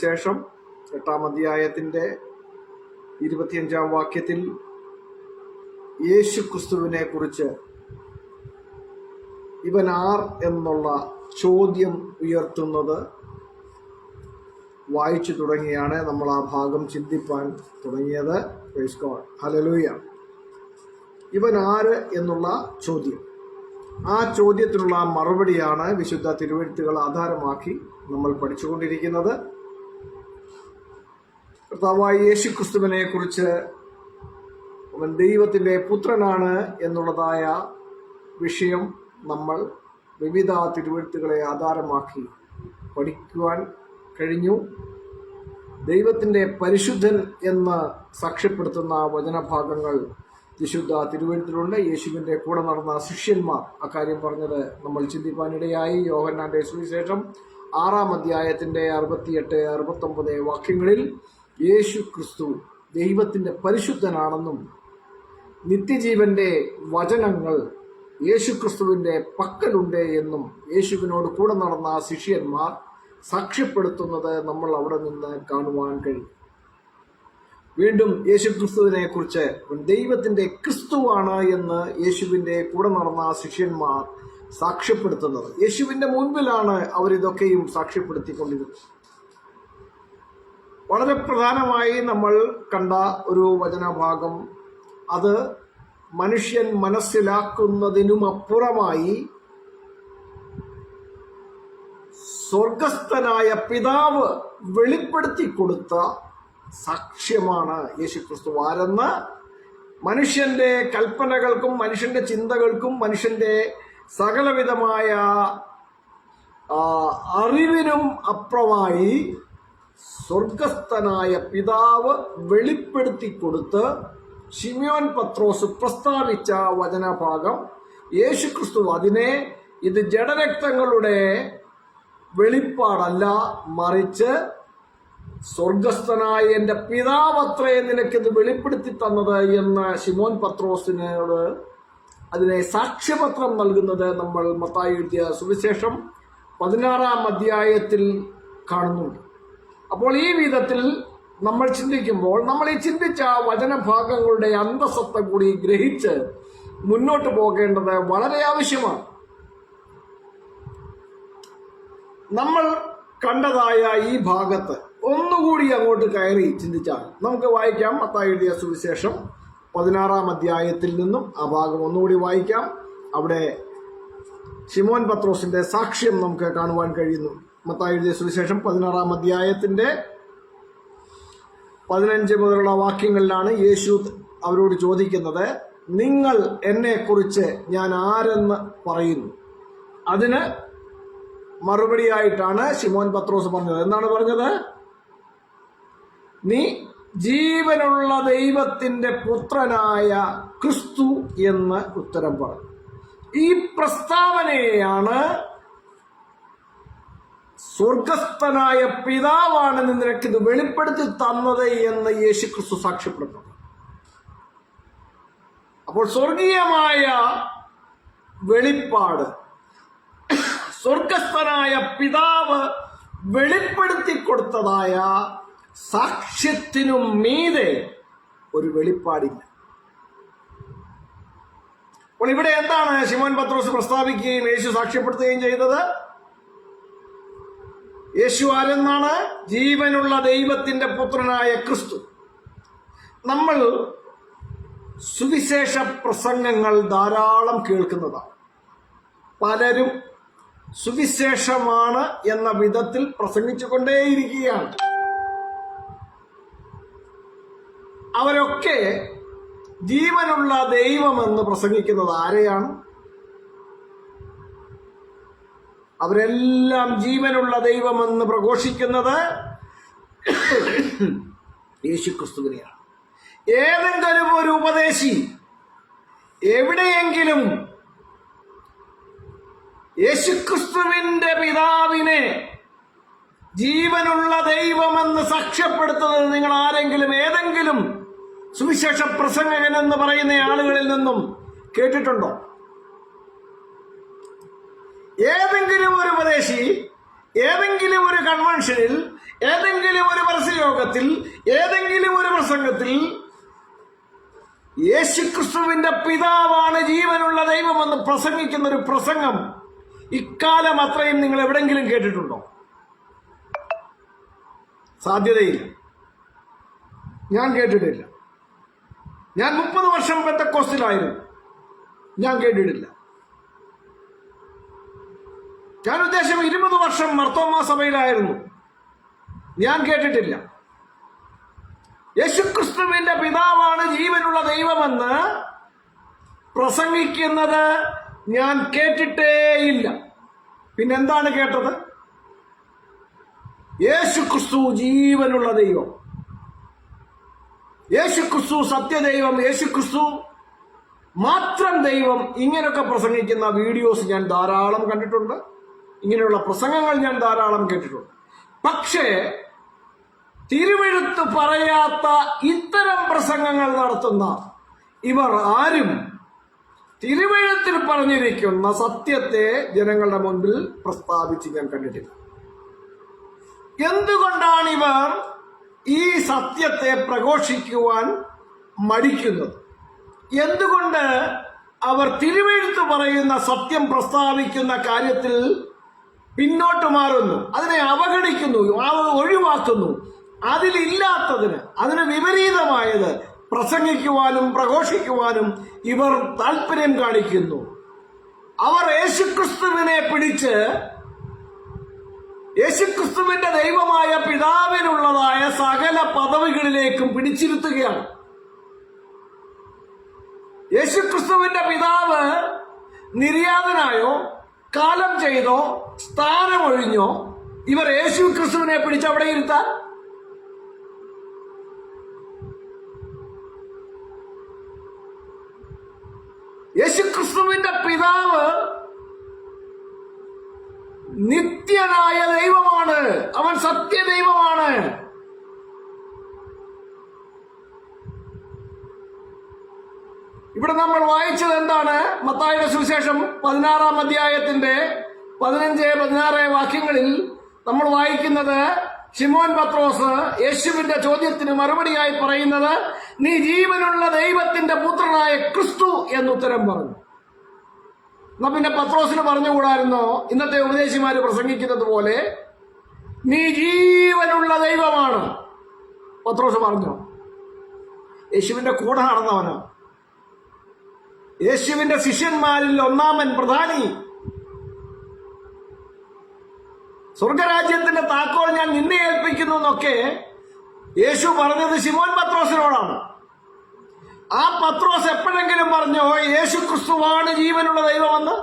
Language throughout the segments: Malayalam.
ശേഷം 8-ാം അധ്യായത്തിന്റെ 25-ാം വാക്യത്തിൽ യേശു ക്രിസ്തുവിനെ കുറിച്ച് ഇവൻ ആർ എന്നുള്ള ചോദ്യം ഉയർത്തുന്നത് വായിച്ചു തുടങ്ങിയാണ് നമ്മൾ ആ ഭാഗം ചിന്തിപ്പാൻ തുടങ്ങിയത്. Praise God, hallelujah. ഇവൻ ആര് എന്നുള്ള ചോദ്യം, ആ ചോദ്യത്തിനുള്ള മറുപടിയാണ് വിശുദ്ധ തിരുവെഴുത്തുകൾ ആധാരമാക്കി നമ്മൾ പഠിച്ചുകൊണ്ടിരിക്കുന്നത്. കർത്താവായ യേശു ക്രിസ്തുവിനെ കുറിച്ച് അവൻ ദൈവത്തിൻ്റെ പുത്രനാണ് എന്നുള്ളതായ വിഷയം നമ്മൾ വിവിധ തിരുവെഴുത്തുകളെ ആധാരമാക്കി പഠിക്കുവാൻ കഴിഞ്ഞു. ദൈവത്തിൻ്റെ പരിശുദ്ധൻ എന്ന് സാക്ഷ്യപ്പെടുത്തുന്ന വചനഭാഗങ്ങൾ വിശുദ്ധ തിരുവെഴുത്തിലുണ്ട്. യേശുവിൻ്റെ കൂടെ നടന്ന ശിഷ്യന്മാർ അക്കാര്യം പറഞ്ഞത് നമ്മൾ ചിന്തിപ്പാനിടയായി. യോഹന്നാന്റെ സുവിശേഷം 6-ാം അധ്യായത്തിന്റെ 68, 69 വാക്യങ്ങളിൽ യേശു ക്രിസ്തു ദൈവത്തിൻ്റെ പരിശുദ്ധനാണെന്നും നിത്യജീവന്റെ വചനങ്ങൾ യേശു ക്രിസ്തുവിൻ്റെ പക്കലുണ്ട് എന്നും യേശുവിനോട് കൂടെ നടന്ന ശിഷ്യന്മാർ സാക്ഷ്യപ്പെടുത്തുന്നത് നമ്മൾ അവിടെ നിന്ന് കാണുവാൻ കഴിയും. വീണ്ടും യേശു ക്രിസ്തുവിനെ കുറിച്ച് ദൈവത്തിൻ്റെ ക്രിസ്തുവാണ് എന്ന് യേശുവിൻ്റെ കൂടെ നടന്ന ശിഷ്യന്മാർ സാക്ഷ്യപ്പെടുത്തുന്നത്. യേശുവിൻ്റെ മുൻപിലാണ് അവരിതൊക്കെയും സാക്ഷ്യപ്പെടുത്തിക്കൊണ്ടിരുന്നത്. വളരെ പ്രധാനമായി നമ്മൾ കണ്ട ഒരു വചനഭാഗം, അത് മനുഷ്യൻ മനസ്സിലാക്കുന്നതിനും അപ്പുറമായി സ്വർഗസ്ഥനായ പിതാവ് വെളിപ്പെടുത്തി കൊടുത്ത സാക്ഷ്യമാണ് യേശുക്രിസ്തു ആരെന്ന്. മനുഷ്യന്റെ കൽപ്പനകൾക്കും മനുഷ്യന്റെ ചിന്തകൾക്കും മനുഷ്യന്റെ സകലവിധമായ അറിവിനും അപ്പുറമായി സ്വർഗസ്ഥനായ പിതാവ് വെളിപ്പെടുത്തി കൊടുത്ത് ശിമയോൻ പത്രോസ് പ്രസ്താവിച്ച വചനഭാഗം, യേശുക്രിസ്തു അതിനെ ഇത് ജഡരക്തങ്ങളുടെ വെളിപ്പാടല്ല, മറിച്ച് സ്വർഗസ്ഥനായ എൻ്റെ പിതാവത്രേ നിനക്കിത് വെളിപ്പെടുത്തി തന്നത് എന്ന് ശിമോൻ പത്രോസിനോട് അതിനെ സാക്ഷ്യപത്രം നൽകുന്നത് നമ്മൾ മത്തായി എഴുതിയ സുവിശേഷം 16-ാം അധ്യായത്തിൽ കാണുന്നുണ്ട്. അപ്പോൾ ഈ വിധത്തിൽ നമ്മൾ ചിന്തിക്കുമ്പോൾ നമ്മൾ ഈ ചിന്തിച്ച വചനഭാഗങ്ങളുടെ അന്തസത്ത കൂടി ഗ്രഹിച്ച് മുന്നോട്ട് പോകേണ്ടത് വളരെ ആവശ്യമാണ്. നമ്മൾ കണ്ടതായ ഈ ഭാഗത്ത് ഒന്നുകൂടി അങ്ങോട്ട് കയറി ചിന്തിച്ചാൽ നമുക്ക് വായിക്കാം. മത്തായി എഴുതിയ സുവിശേഷം 16-ാം അധ്യായത്തിൽ നിന്നും ആ ഭാഗം ഒന്നുകൂടി വായിക്കാം. അവിടെ ശിമോൻ പത്രോസിന്റെ സാക്ഷ്യം നമുക്ക് കാണുവാൻ കഴിയുന്നു. മത്തായി എഴുതിയ സുവിശേഷം 16-ാം അധ്യായത്തിന്റെ 15 മുതലുള്ള വാക്യങ്ങളിലാണ് യേശു അവരോട് ചോദിക്കുന്നത്, നിങ്ങൾ എന്നെ കുറിച്ച് ഞാൻ ആരെന്ന് പറയുന്നു? അതിന് മറുപടിയായിട്ടാണ് ശിമോൻ പത്രോസ് പറഞ്ഞത്. എന്താണ് പറഞ്ഞത്? നീ ജീവനുള്ള ദൈവത്തിന്റെ പുത്രനായ ക്രിസ്തു എന്ന് ഉത്തരം പറഞ്ഞു. ഈ പ്രസ്താവനയാണ് സ്വർഗസ്ഥനായ പിതാവാണ് നിനക്കിത് വെളിപ്പെടുത്തി തന്നത് എന്ന് യേശു ക്രിസ്തു സാക്ഷ്യപ്പെടുത്തുന്നു. അപ്പോൾ സ്വർഗീയമായ വെളിപ്പാട്, സ്വർഗസ്ഥനായ പിതാവ് വെളിപ്പെടുത്തി കൊടുത്തതായ സാക്ഷ്യത്തിനും മീതെ ഒരു വെളിപ്പാടില്ല. അപ്പോൾ ഇവിടെ എന്താണ് ശിമോൻ പത്രോസ് പ്രസ്താവിക്കുകയും യേശു സാക്ഷ്യപ്പെടുത്തുകയും ചെയ്തത്? യേശു ആരെന്നാണ്? ജീവനുള്ള ദൈവത്തിന്റെ പുത്രനായ ക്രിസ്തു. നമ്മൾ സുവിശേഷ പ്രസംഗങ്ങൾ ധാരാളം കേൾക്കുന്നതാണ്. പലരും സുവിശേഷമാണ് എന്ന വിധത്തിൽ പ്രസംഗിച്ചുകൊണ്ടേയിരിക്കുകയാണ്. അവരൊക്കെ ജീവനുള്ള ദൈവമെന്ന് പ്രസംഗിക്കുന്നത് ആരെയാണ്? അവരെല്ലാം ജീവനുള്ള ദൈവമെന്ന് പ്രഘോഷിക്കുന്നത് യേശുക്രിസ്തുവിനെയാണ്. ഏതെങ്കിലും ഒരു ഉപദേശി എവിടെയെങ്കിലും യേശുക്രിസ്തുവിന്റെ പിതാവിനെ ജീവനുള്ള ദൈവമെന്ന് സാക്ഷ്യപ്പെടുത്തുന്നത് നിങ്ങൾ ആരെങ്കിലും ഏതെങ്കിലും സുവിശേഷ പ്രസംഗകൻ എന്ന് പറയുന്ന ആളുകളിൽ നിന്നും കേട്ടിട്ടുണ്ടോ? ഏതെങ്കിലും ഒരു ഉപദേശി ഏതെങ്കിലും ഒരു കൺവെൻഷനിൽ ഏതെങ്കിലും യോഗത്തിൽ ഏതെങ്കിലും ഒരു പ്രസംഗത്തിൽ യേശുക്രിസ്തുവിന്റെ പിതാവാണ് ജീവനുള്ള ദൈവമെന്ന് പ്രസംഗിക്കുന്ന ഒരു പ്രസംഗം ഇക്കാലം അത്രയും നിങ്ങൾ എവിടെങ്കിലും കേട്ടിട്ടുണ്ടോ? സാധ്യതയില്ല. ഞാൻ കേട്ടിട്ടില്ല. ഞാൻ 30 വർഷം പെന്തക്കോസ്തിലായിരുന്നു. ഞാൻ കേട്ടിട്ടില്ല. ഞാൻ ഉദ്ദേശം 20 വർഷം മർത്തോമാ സഭയിലായിരുന്നു. ഞാൻ കേട്ടിട്ടില്ല. യേശുക്രിസ്തുവിന്റെ പിതാവാണ് ജീവനുള്ള ദൈവമെന്ന് പ്രസംഗിക്കുന്നത് ഞാൻ കേട്ടിട്ടേയില്ല. പിന്നെന്താണ് കേട്ടത്? യേശുക്രിസ്തു ജീവനുള്ള ദൈവം, യേശുക്രിസ്തു സത്യദൈവം, യേശുക്രിസ്തു മാത്രം ദൈവം, ഇങ്ങനെയൊക്കെ പ്രസംഗിക്കുന്ന വീഡിയോസ് ഞാൻ ധാരാളം കണ്ടിട്ടുണ്ട്. ഇങ്ങനെയുള്ള പ്രസംഗങ്ങൾ ഞാൻ ധാരാളം കേട്ടിട്ടുണ്ട്. പക്ഷേ തിരുവെഴുത്ത് പറയാത്ത ഇത്തരം പ്രസംഗങ്ങൾ നടത്തുന്ന ഇവർ ആരും തിരുവെഴുത്തിൽ പറഞ്ഞിരിക്കുന്ന സത്യത്തെ ജനങ്ങളുടെ മുൻപിൽ പ്രസ്താവിച്ച് ഞാൻ കണ്ടിട്ടില്ല. എന്തുകൊണ്ടാണ് ഇവർ ഈ സത്യത്തെ പ്രഘോഷിക്കുവാൻ മടിക്കുന്നത്? എന്തുകൊണ്ട് അവർ തിരുവെഴുത്ത് പറയുന്ന സത്യം പ്രസ്താവിക്കുന്ന കാര്യത്തിൽ പിന്നോട്ട് മാറുന്നു, അതിനെ അവഗണിക്കുന്നു, ഒഴിവാക്കുന്നു? അതിലില്ലാത്തതിന്, അതിന് വിപരീതമായത് പ്രസംഗിക്കുവാനും പ്രഘോഷിക്കുവാനും ഇവർ താല്പര്യം കാണിക്കുന്നു. അവർ യേശുക്രിസ്തുവിനെ പിടിച്ച് യേശുക്രിസ്തുവിന്റെ ദൈവമായ പിതാവിനുള്ളതായ സകല പദവികളിലേക്കും പിടിച്ചിരുത്തുകയാണ്. യേശുക്രിസ്തുവിന്റെ പിതാവ് നിര്യാതനായോ കാലം ചെയ്തോ സ്ഥാനമൊഴിഞ്ഞോ ഇവർ യേശുക്രിസ്തുവിനെ പിടിച്ച് അവിടെ ഇരുത്താൻ? യേശുക്രിസ്തുവിന്റെ പിതാവ് നിത്യനായ ദൈവമാണ്. അവൻ സത്യദൈവമാണ്. ഇവിടെ നമ്മൾ വായിച്ചത് എന്താണ്? മത്തായിയുടെ സുവിശേഷം 16-ാം അധ്യായത്തിന്റെ 15-16 വാക്യങ്ങളിൽ നമ്മൾ വായിക്കുന്നത്, ശിമോൻ പത്രോസ് യേശുവിന്റെ ചോദ്യത്തിന് മറുപടിയായി പറയുന്നത്, നീ ജീവനുള്ള ദൈവത്തിന്റെ പുത്രനായ ക്രിസ്തു എന്നുത്തരം പറഞ്ഞു. എന്നാ പിന്നെ പത്രോസിന് പറഞ്ഞുകൂടായിരുന്നോ ഇന്നത്തെ ഉപദേശിമാര് പ്രസംഗിക്കുന്നത് പോലെ നീ ജീവനുള്ള ദൈവമാണ്? പത്രോസ് പറഞ്ഞോ? യേശുവിന്റെ കൂടെ നടന്നവനോ? യേശുവിന്റെ ശിഷ്യന്മാരിൽ ഒന്നാമൻ, പ്രധാനി. സ്വർഗരാജ്യത്തിന്റെ താക്കോൽ ഞാൻ നിന്നെ ഏൽപ്പിക്കുന്നു എന്നൊക്കെ യേശു പറഞ്ഞത് ശിമോൻ പത്രോസിനോടാണ്. ആ പത്രോസ് എപ്പോഴെങ്കിലും പറഞ്ഞോ യേശു ക്രിസ്തുവാണ് ജീവനുള്ള ദൈവമെന്ന്?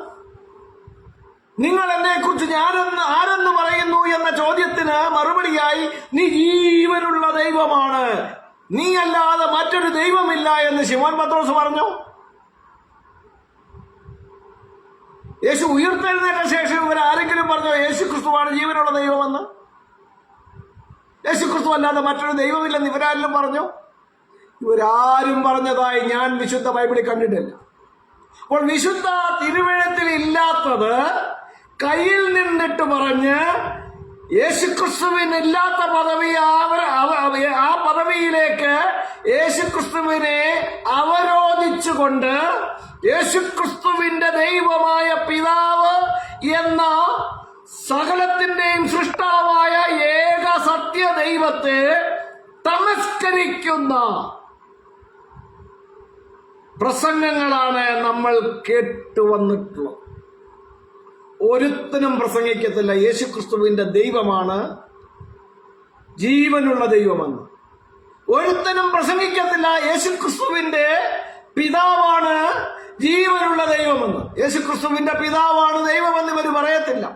നിങ്ങൾ എന്നെ കുറിച്ച് ആരെന്ന് പറയുന്നു എന്ന ചോദ്യത്തിന് മറുപടിയായി നീ ജീവനുള്ള ദൈവമാണ്, നീ അല്ലാതെ മറ്റൊരു ദൈവമില്ല എന്ന് ശിമോൻ പത്രോസ് പറഞ്ഞു. യേശു ഉയർത്തെഴുന്നേറ്റ ശേഷം ഇവരാരെങ്കിലും പറഞ്ഞോ യേശു ക്രിസ്തുവാണ് ജീവനുള്ള ദൈവമെന്ന്? യേശു ക്രിസ്തു അല്ലാതെ മറ്റൊരു ദൈവമില്ലെന്ന് ഇവരാരെങ്കിലും പറഞ്ഞു? ഇവരാരും പറഞ്ഞതായി ഞാൻ വിശുദ്ധ ബൈബിളിൽ കണ്ടിട്ടില്ല. അപ്പോൾ വിശുദ്ധ തിരുവെഴുത്തിൽ ഇല്ലാത്തത് കയ്യിൽ നിന്നിട്ട് പറഞ്ഞ് യേശുക്രിസ്തുവിനില്ലാത്ത പദവി ആ പദവിയിലേക്ക് യേശുക്രിസ്തുവിനെ അവരോധിച്ചുകൊണ്ട് യേശുക്രിസ്തുവിന്റെ ദൈവമായ പിതാവ് എന്ന സകലത്തിന്റെയും സൃഷ്ടാവായ ഏക സത്യ ദൈവത്തെ തമസ്കരിക്കുന്ന പ്രസംഗങ്ങളാണ് നമ്മൾ കേട്ടുവന്നിട്ടുള്ളത്. ഒരുത്തനും പ്രസംഗിക്കത്തില്ല യേശുക്രിസ്തുവിന്റെ ദൈവമാണ് ജീവനുള്ള ദൈവമെന്ന്. ഒരുത്തനും പ്രസംഗിക്കത്തില്ല യേശുക്രിസ്തുവിന്റെ പിതാവാണ് ജീവനുള്ള ദൈവമെന്ന്. യേശുക്രിസ്തുവിന്റെ പിതാവാണ് ദൈവമെന്ന് ഇവർ പറയത്തില്ല.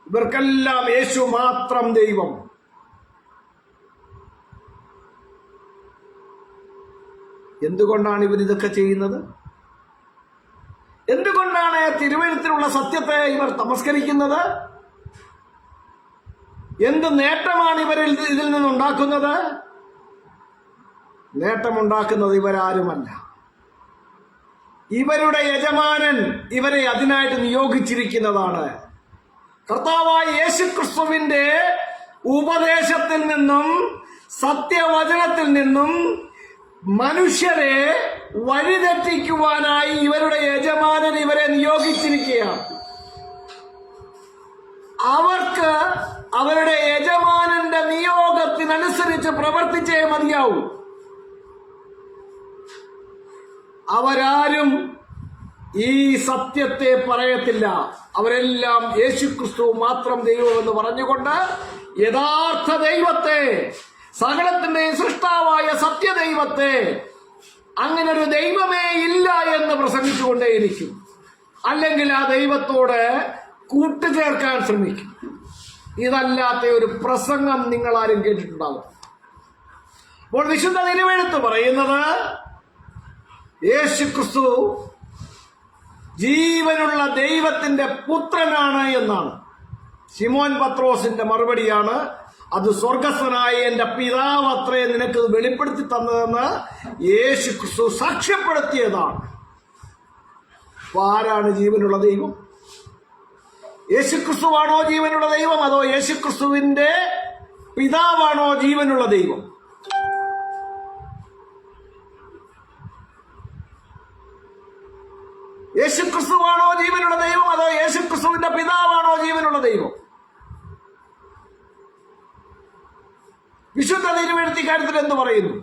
ഇവർക്കെല്ലാം യേശു മാത്രം ദൈവം. എന്തുകൊണ്ടാണ് ഇവരിതൊക്കെ ചെയ്യുന്നത്? എന്തുകൊണ്ടാണ് തിരുവെഴുത്തിലുള്ള സത്യത്തെ ഇവർ തമസ്കരിക്കുന്നത്? എന്ത് നേട്ടമാണ് ഇവരിൽ ഇതിൽ നിന്നുണ്ടാക്കുന്നത്? നേട്ടമുണ്ടാക്കുന്നത് ഇവരാരുമല്ല, ഇവരുടെ യജമാനൻ ഇവരെ അതിനായിട്ട് നിയോഗിച്ചിരിക്കുന്നതാണ്. കർത്താവായ യേശുക്രിസ്തുവിന്റെ ഉപദേശത്തിൽ നിന്നും സത്യവചനത്തിൽ നിന്നും മനുഷ്യരെ വഴിതെറ്റിക്കുവാനായി ഇവരുടെ യജമാനൻ ഇവരെ നിയോഗിച്ചിരിക്കുകയാണ്. അവർക്ക് അവരുടെ യജമാനന്റെ നിയോഗത്തിനനുസരിച്ച് പ്രവർത്തിച്ചേ മതിയാവൂ. അവരാരും ഈ സത്യത്തെ പറയത്തില്ല. അവരെല്ലാം യേശുക്രിസ്തു മാത്രം ദൈവമെന്ന് പറഞ്ഞുകൊണ്ട് യഥാർത്ഥ ദൈവത്തെ, സകലത്തിന്റെയും സൃഷ്ടാവായ സത്യദൈവത്തെ, അങ്ങനെ ഒരു ദൈവമേ ഇല്ല എന്ന് പ്രസംഗിച്ചുകൊണ്ടേയിരിക്കും. അല്ലെങ്കിൽ ആ ദൈവത്തോട് കൂട്ടുചേർക്കാൻ ശ്രമിക്കും. ഇതല്ലാത്ത ഒരു പ്രസംഗം നിങ്ങൾ ആരും കേട്ടിട്ടുണ്ടാവും. അപ്പോൾ വിശുദ്ധ തിരുവെഴുത്ത് പറയുന്നത് യേശുക്രിസ്തു ജീവനുള്ള ദൈവത്തിന്റെ പുത്രനാണ് എന്നാണ്. ശിമോൻ പത്രോസിന്റെ മറുപടിയാണ്, അത് സ്വർഗസ്ഥനായ എന്റെ പിതാവ് അത്രേ നിനക്ക് വെളിപ്പെടുത്തി തന്നതെന്ന് യേശുക്രിസ്തു സാക്ഷ്യപ്പെടുത്തിയതാണ്. ആരാണ് ജീവനുള്ള ദൈവം? യേശുക്രിസ്തുവാണോ ജീവനുള്ള ദൈവം, അതോ യേശുക്രിസ്തുവിന്റെ പിതാവാണോ ജീവനുള്ള ദൈവം? യേശുക്രിസ്തുവാണോ ജീവനുള്ള ദൈവം, അതോ യേശുക്രിസ്തുവിന്റെ പിതാവാണോ ജീവനുള്ള ദൈവം? വിശുദ്ധ തിരുവെഴുത്ത് കാര്യത്തിൽ എന്ത് പറയുന്നു?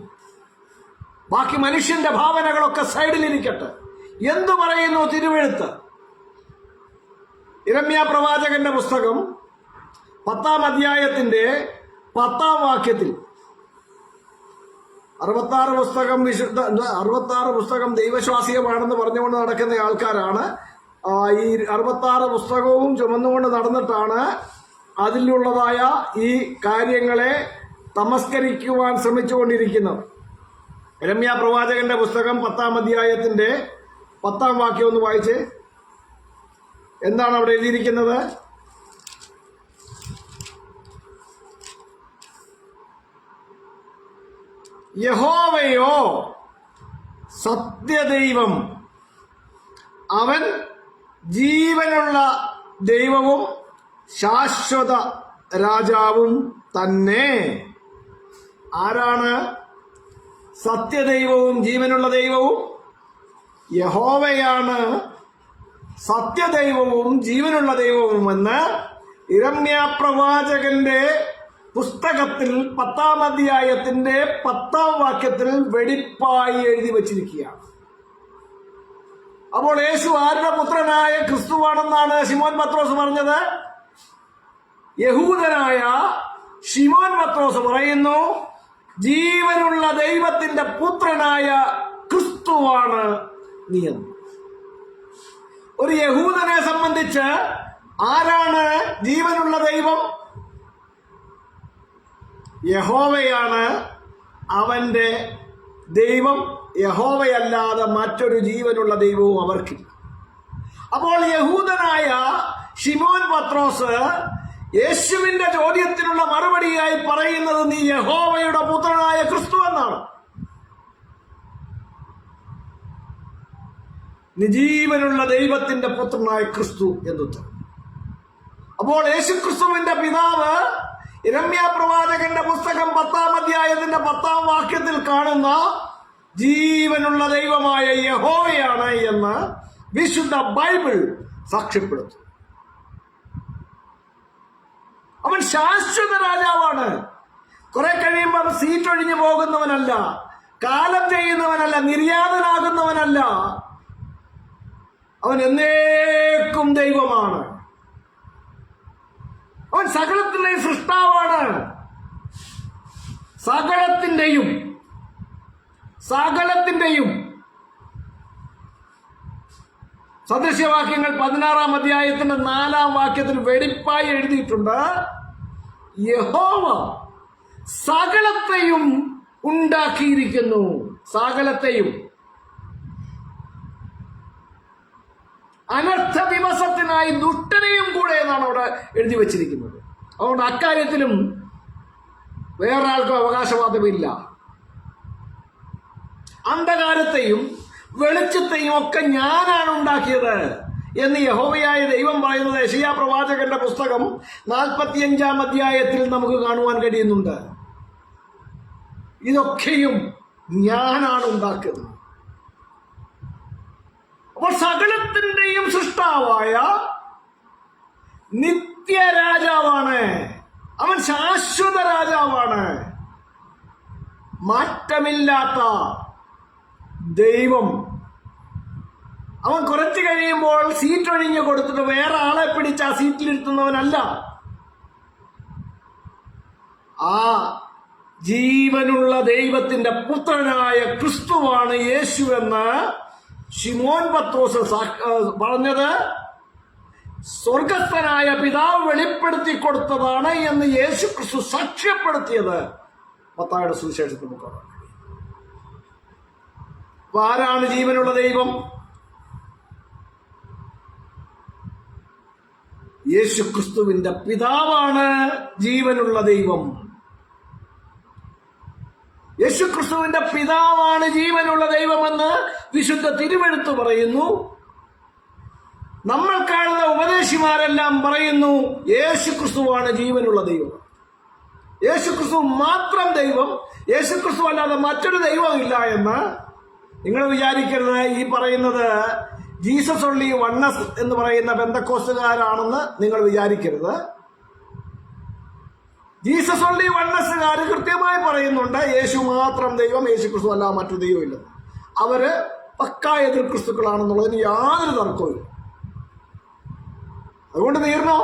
ബാക്കി മനുഷ്യന്റെ ഭാവനകളൊക്കെ സൈഡിലിരിക്കട്ടെ. എന്തു പറയുന്നു തിരുവെഴുത്ത്? യിരെമ്യാ പ്രവാചകന്റെ പുസ്തകം 10-ാം അധ്യായത്തിന്റെ 10-ാം വാക്യത്തിൽ 66 പുസ്തകം ദൈവശ്വാസീയമാണെന്ന് പറഞ്ഞുകൊണ്ട് നടക്കുന്ന ആൾക്കാരാണ്. ഈ 66 പുസ്തകവും ചുമന്നുകൊണ്ട് നടന്നിട്ടാണ് അതിലുള്ളതായ ഈ കാര്യങ്ങളെ തമസ്കരിക്കുവാൻ ശ്രമിച്ചുകൊണ്ടിരിക്കുന്നത്. യിരെമ്യാ പ്രവാചകന്റെ പുസ്തകം 10-ാം അധ്യായത്തിന്റെ 10-ാം വാക്യം ഒന്ന് വായിച്ച്. എന്താണ് അവിടെ എഴുതിയിരിക്കുന്നത്? യഹോവയോ സത്യദൈവം, അവൻ ജീവനുള്ള ദൈവവും ശാശ്വത രാജാവും തന്നെ. ആരാണ് സത്യദൈവവും ജീവനുള്ള ദൈവവും? യഹോവയാണ് സത്യദൈവവും ജീവനുള്ള ദൈവവുമെന്ന് യിരെമ്യാ പ്രവാചകന്റെ പുസ്തകത്തിൽ 10-ാം അധ്യായത്തിന്റെ 10-ാം വാക്യത്തിൽ വെടിപ്പായി എഴുതി വച്ചിരിക്കുകയാണ്. അപ്പോൾ യേശു ആരുടെ പുത്രനായ ക്രിസ്തുവാണെന്നാണ് ശിമോൻ പത്രോസ് പറഞ്ഞത്? യഹൂദനായ ശിമോൻ പത്രോസ് പറയുന്നു, ജീവനുള്ള ദൈവത്തിന്റെ പുത്രനായ ക്രിസ്തുവാണ് നീ എന്ന്. ഒരു യഹൂദനെ സംബന്ധിച്ച് ആരാണ് ജീവനുള്ള ദൈവം? യഹോവയാണ് അവന്റെ ദൈവം. യഹോവയല്ലാതെ മറ്റൊരു ജീവനുള്ള ദൈവവും അവർക്കില്ല. അപ്പോൾ യഹൂദനായ ശിമോൻ പത്രോസ് യേശുവിന്റെ ചോദ്യത്തിനുള്ള മറുപടിയായി പറയുന്നത് നീ യഹോവയുടെ പുത്രനായ ക്രിസ്തു എന്നാണ്. നിജീവനുള്ള ദൈവത്തിന്റെ പുത്രനായ ക്രിസ്തു എന്നുത്തരം. അപ്പോൾ യേശുക്രിസ്തുവിന്റെ പിതാവ് യിരെമ്യാ പ്രവാചകന്റെ പുസ്തകം 10-ാം അധ്യായത്തിന്റെ 10-ാം വാക്യത്തിൽ കാണുന്ന ജീവനുള്ള ദൈവമായ യഹോവയാണ് എന്ന് വിശുദ്ധ ബൈബിൾ സാക്ഷ്യപ്പെടുത്തും. അവൻ ശാശ്വത രാജാവാണ്. കുറെ കഴിയുമ്പോൾ സീറ്റ് ഒഴിഞ്ഞു പോകുന്നവനല്ല, കാലം ചെയ്യുന്നവനല്ല, നിര്യാതനാകുന്നവനല്ല. അവൻ എന്നേക്കും ദൈവമാണ്. അവൻ സകലത്തിന്റെയും സൃഷ്ടാവാണ്. സകലത്തിന്റെയും സദൃശ്യവാക്യങ്ങൾ 16-ാം അധ്യായത്തിന്റെ 4-ാം വാക്യത്തിൽ വെടിപ്പായി എഴുതിയിട്ടുണ്ട്, യഹോവ സകലത്തെയും ഉണ്ടാക്കിയിരിക്കുന്നു. സകലത്തെയും അനർത്ഥ ദിവസത്തിനായി ദുഷ്ടനെയും കൂടെ എന്നാണ് അവിടെ എഴുതി വച്ചിരിക്കുന്നത്. അതുകൊണ്ട് അക്കാര്യത്തിലും വേറൊരാൾക്കും അവകാശവാദമില്ല. അന്ധകാരത്തെയും വെളിച്ചത്തെയും ഒക്കെ ഞാനാണ് ഉണ്ടാക്കിയത് എന്ന് യഹോവയായ ദൈവം പറയുന്നത് യെശയ്യാ പ്രവാചകന്റെ പുസ്തകം 45-ാം അധ്യായത്തിൽ നമുക്ക് കാണുവാൻ കഴിയുന്നുണ്ട്. ഇതൊക്കെയും ഞാനാണ് ഉണ്ടാക്കുന്നത്. അപ്പോൾ സകലത്തിന്റെയും സൃഷ്ടാവായ നിത്യരാജാവാണ് അവൻ, ശാശ്വത രാജാവാണ്, മാറ്റമില്ലാത്ത ദൈവം. അവൻ കുറച്ചു കഴിയുമ്പോൾ സീറ്റ് ഒഴിഞ്ഞു കൊടുത്തിട്ട് വേറെ ആളെ പിടിച്ച് ആ സീറ്റിലിരുത്തുന്നവനല്ല. ആ ജീവനുള്ള ദൈവത്തിന്റെ പുത്രനായ ക്രിസ്തുവാണ് യേശു എന്ന് ശിമോൻ പത്രോസ് പറഞ്ഞത് സ്വർഗസ്ഥനായ പിതാവ് വെളിപ്പെടുത്തി കൊടുത്തതാണ് എന്ന് യേശു ക്രിസ്തു സാക്ഷ്യപ്പെടുത്തിയത് മത്തായിയുടെ സുവിശേഷത്തിൽ നമുക്ക് കാണാം. ആരാണ് ജീവനുള്ള ദൈവം? യേശു ക്രിസ്തുവിന്റെ പിതാവാണ് ജീവനുള്ള ദൈവം. യേശു ക്രിസ്തുവിന്റെ പിതാവാണ് ജീവനുള്ള ദൈവമെന്ന് വിശുദ്ധ തിരുവെഴുത്ത് പറയുന്നു. നമ്മൾ കാണുന്ന ഉപദേശിമാരെല്ലാം പറയുന്നു യേശു ക്രിസ്തുവാണ് ജീവനുള്ള ദൈവം. യേശു ക്രിസ്തു മാത്രം ദൈവം, യേശു ക്രിസ്തു അല്ലാതെ മറ്റൊരു ദൈവമില്ല എന്ന്. നിങ്ങൾ വിചാരിക്കരുത് ഈ പറയുന്നത് ജീസസ് ഒൺലി വണ്ണസ് എന്ന് പറയുന്ന പെന്തക്കോസ്തുകാരാണെന്ന് നിങ്ങൾ വിചാരിക്കരുത്. ജീസസ് ഒൺലി വണ്ണസുകാർ കൃത്യമായി പറയുന്നുണ്ട് യേശു മാത്രം ദൈവം, യേശു ക്രിസ്തു അല്ലാതെ മറ്റൊരു ദൈവമില്ലെന്ന്. അവര് പക്കാ എതിർ ക്രിസ്തുക്കളാണെന്നുള്ളതിന് യാതൊരു തർക്കവും. അതുകൊണ്ട് തീർന്നോ?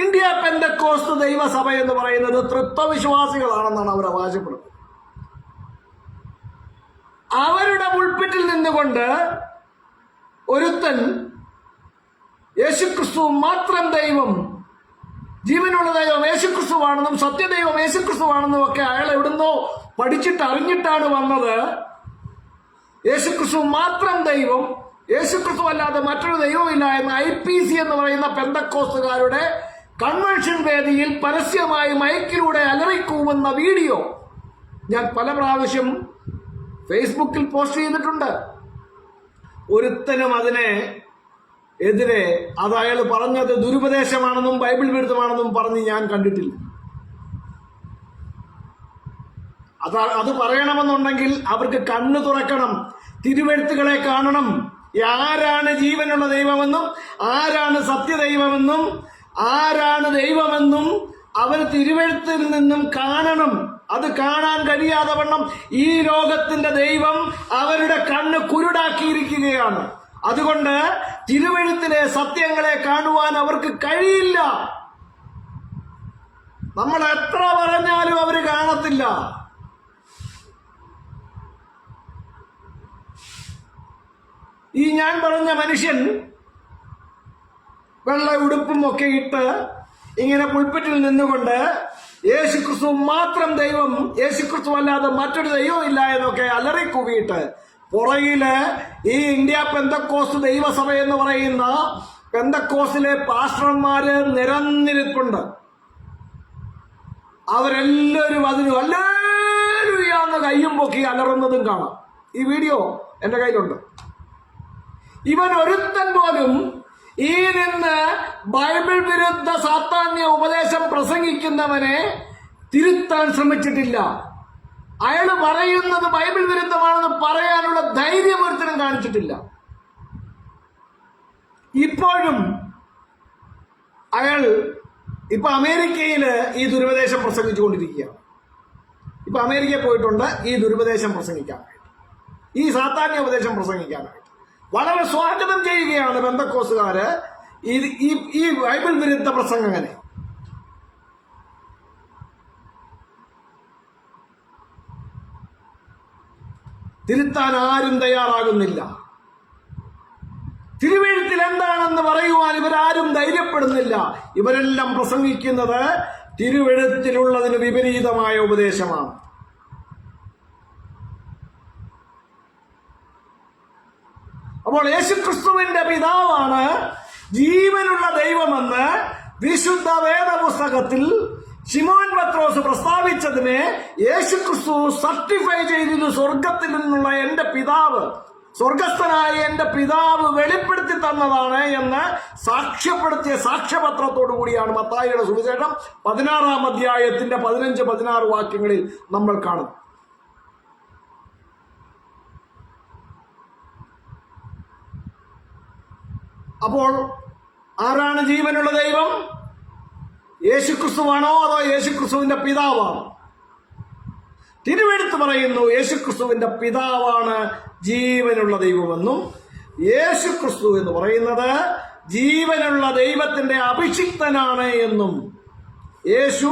ഇന്ത്യ പെന്തക്കോസ്ത് ദൈവസഭ എന്ന് പറയുന്നത് തൃത്വവിശ്വാസികളാണെന്നാണ് അവർ അവകാശപ്പെടുന്നത്. അവരുടെ ഉൾപ്പിറ്റിൽ നിന്നുകൊണ്ട് ഒരുത്തൻ യേശുക്രിസ്തു മാത്രം ദൈവം, ജീവനുള്ള ദൈവം യേശുക്രിസ്തുവാണെന്നും സത്യദൈവം യേശുക്രിസ്തുവാണെന്നും ഒക്കെ അയാൾ എവിടുന്നോ പഠിച്ചിട്ട് അറിഞ്ഞിട്ടാണ് വന്നത്. യേശുക്രിസ്തു മാത്രം ദൈവം, യേശുക്രിസ്തു അല്ലാതെ മറ്റൊരു ദൈവമില്ല എന്ന് IPC എന്ന് പറയുന്ന പെന്തക്കോസ്തുകാരുടെ കൺവെൻഷൻ വേദിയിൽ പരസ്യമായി മൈക്കിലൂടെ അലറിക്കൂവുന്ന വീഡിയോ ഞാൻ പല പ്രാവശ്യം ഫേസ്ബുക്കിൽ പോസ്റ്റ് ചെയ്തിട്ടുണ്ട്. ഒരുത്തനും അതിനെ എതിരെ അത് അയാൾ പറഞ്ഞത് ദുരുപദേശമാണെന്നും ബൈബിൾ വിരുദ്ധമാണെന്നും പറഞ്ഞ് ഞാൻ കണ്ടിട്ടില്ല. അത് പറയണമെന്നുണ്ടെങ്കിൽ അവർക്ക് കണ്ണു തുറക്കണം, തിരുവെഴുത്തുകളെ കാണണം. ആരാണ് ജീവനുള്ള ദൈവമെന്നും ആരാണ് സത്യദൈവമെന്നും ആരാണ് ദൈവമെന്നും അവർ തിരുവെഴുത്തിൽ നിന്നും കാണണം. അത് കാണാൻ കഴിയാതെ വണ്ണം ഈ ലോകത്തിന്റെ ദൈവം അവരുടെ കണ്ണ് കുരുടാക്കിയിരിക്കുകയാണ്. അതുകൊണ്ട് തിരുവെഴുത്തിലെ സത്യങ്ങളെ കാണുവാൻ അവർക്ക് കഴിയില്ല. നമ്മൾ എത്ര പറഞ്ഞാലും അവർ കാണത്തില്ല. ഈ ഞാൻ പറഞ്ഞ മനുഷ്യൻ വെള്ള ഉടുപ്പും ഒക്കെ ഇട്ട് ഇങ്ങനെ പുൽപ്പറ്റിൽ നിന്നുകൊണ്ട് യേശുക്രിസ്തു മാത്രം ദൈവം, യേശുക്രിസ്തു അല്ലാതെ മറ്റൊരു ദൈവം ഇല്ല എന്നൊക്കെ അലറിക്കൂവിയിട്ട് പുറകില് ഈ ഇന്ത്യ പെന്തക്കോസ്ത് ദൈവസഭ എന്ന് പറയുന്ന പെന്തക്കോസ്തിലെ പാസ്റ്റർമാര് നിരന്നിരിപ്പുണ്ട്. അവരെല്ലാവരും അതിന് ഹല്ലേലൂയ കയ്യും പൊക്കി അലറുന്നതും കാണാം. ഈ വീഡിയോ എന്റെ കയ്യിലുണ്ട്. ഇവൻ ഒരുത്തൻ പോലും ഈ നിന്ന് ബൈബിൾ വിരുദ്ധ സാത്താന്യ ഉപദേശം പ്രസംഗിക്കുന്നവനെ തിരുത്താൻ ശ്രമിച്ചിട്ടില്ല. അയാൾ പറയുന്നത് ബൈബിൾ വിരുദ്ധമാണെന്ന് പറയാനുള്ള ധൈര്യം ഒരുത്തനും കാണിച്ചിട്ടില്ല. ഇപ്പോഴും അയാൾ ഇപ്പൊ അമേരിക്കയില് ഈ ദുരുപദേശം പ്രസംഗിച്ചുകൊണ്ടിരിക്കുകയാണ്. ഇപ്പൊ അമേരിക്കയിൽ പോയിട്ടുണ്ട് ഈ ദുരുപദേശം പ്രസംഗിക്കാനായിട്ട്, ഈ സാത്താന്യ ഉപദേശം പ്രസംഗിക്കാനായിട്ട്. വളരെ സ്വാഗതം ചെയ്യുകയാണ് പെന്തക്കോസ്തുകാര് ഈ ബൈബിൾ വിരുദ്ധ പ്രസംഗനെ. തിരുത്താൻ ആരും തയ്യാറാകുന്നില്ല. തിരുവെഴുത്തിൽ എന്താണെന്ന് പറയുവാൻ ഇവരാരും ധൈര്യപ്പെടുന്നില്ല. ഇവരെല്ലാം പ്രസംഗിക്കുന്നത് തിരുവെഴുത്തിലുള്ളതിന് വിപരീതമായ ഉപദേശമാണ്. അപ്പോൾ യേശുക്രിസ്തുവിന്റെ പിതാവാണ് ജീവനുള്ള ദൈവമെന്ന് വിശുദ്ധ വേദപുസ്തകത്തിൽ ശിമോൻ പത്രോസ് പ്രസ്താവിച്ചതിനെ യേശുക്രിസ്തു സർട്ടിഫൈ ചെയ്തിരുന്നു. സ്വർഗത്തിൽ നിന്നുള്ള എന്റെ പിതാവ് സ്വർഗസ്ഥനായ എന്റെ പിതാവ് വെളിപ്പെടുത്തി തന്നതാണ് എന്ന് സാക്ഷ്യപ്പെടുത്തിയ സാക്ഷ്യപത്രത്തോടു കൂടിയാണ് മത്തായിയുടെ സുവിശേഷം 16-ാം അധ്യായത്തിന്റെ 15-16 വാക്യങ്ങളിൽ നമ്മൾ കാണുന്നത്. അപ്പോൾ ആരാണ് ജീവനുള്ള ദൈവം? യേശുക്രിസ്തുവാണോ അതോ യേശുക്രിസ്തുവിന്റെ പിതാവാണോ? തിരുവെഴുത്ത് പറയുന്നു യേശുക്രിസ്തുവിന്റെ പിതാവാണ് ജീവനുള്ള ദൈവമെന്നും യേശുക്രിസ്തു എന്ന് പറയുന്നത് ജീവനുള്ള ദൈവത്തിന്റെ അഭിഷിക്തനാണ് എന്നും. യേശു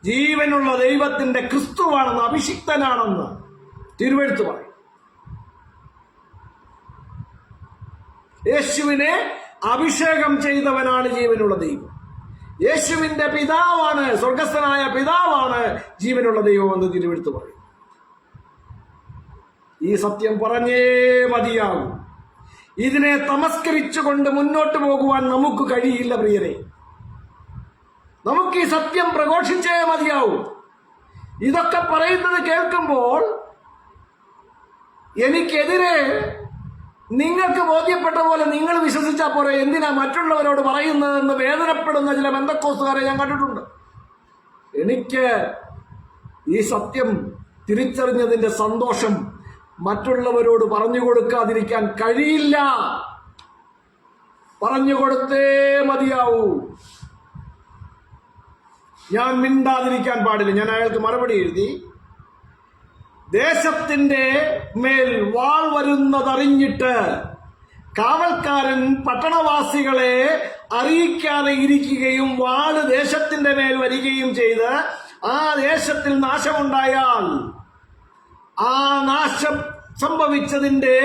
ജീവനുള്ള ദൈവത്തിന്റെ ക്രിസ്തുവാണെന്ന്, അഭിഷിക്തനാണെന്ന് തിരുവെഴുത്ത് പറയും. യേശുവിനെ അഭിഷേകം ചെയ്തവനാണ് ജീവനുള്ള ദൈവം. യേശുവിന്റെ പിതാവാണ്, സ്വർഗസ്ഥനായ പിതാവാണ് ജീവനുള്ള ദൈവമെന്ന് തിരുവെഴുത്ത് പറയും. ഈ സത്യം പറഞ്ഞേ മതിയാകും. ഇതിനെ തമസ്കരിച്ചുകൊണ്ട് മുന്നോട്ട് പോകുവാൻ നമുക്ക് കഴിയില്ല പ്രിയരെ. നമുക്ക് ഈ സത്യം പ്രഘോഷിച്ചേ മതിയാവും. ഇതൊക്കെ പറയുന്നത് കേൾക്കുമ്പോൾ എനിക്കെതിരെ നിങ്ങൾക്ക് ബോധ്യപ്പെട്ട പോലെ നിങ്ങൾ വിശ്വസിച്ചാൽ പോരെ, എന്തിനാ മറ്റുള്ളവരോട് പറയുന്നതെന്ന് വേദനപ്പെടുന്ന ചില ബന്ധക്കോസുകാരെ ഞാൻ കണ്ടിട്ടുണ്ട്. എനിക്ക് ഈ സത്യം തിരിച്ചറിഞ്ഞതിന്റെ സന്തോഷം മറ്റുള്ളവരോട് പറഞ്ഞു കൊടുക്കാതിരിക്കാൻ കഴിയില്ല. പറഞ്ഞു കൊടുത്തേ മതിയാവൂ. ഞാൻ മിണ്ടാതിരിക്കാൻ പാടില്ല. ഞാൻ അയാൾക്ക് മറുപടി എഴുതി, ദേശത്തിന്റെ മേൽ വാൾ വരുന്നതറിഞ്ഞിട്ട് കാവൽക്കാരൻ പട്ടണവാസികളെ അറിയിക്കാതെ ഇരിക്കുകയും വാള് ദേശത്തിന്റെ മേൽ വരികയും ചെയ്ത് ആ ദേശത്തിൽ നാശമുണ്ടായാൽ ആ നാശം സംഭവിച്ചതിന്റെ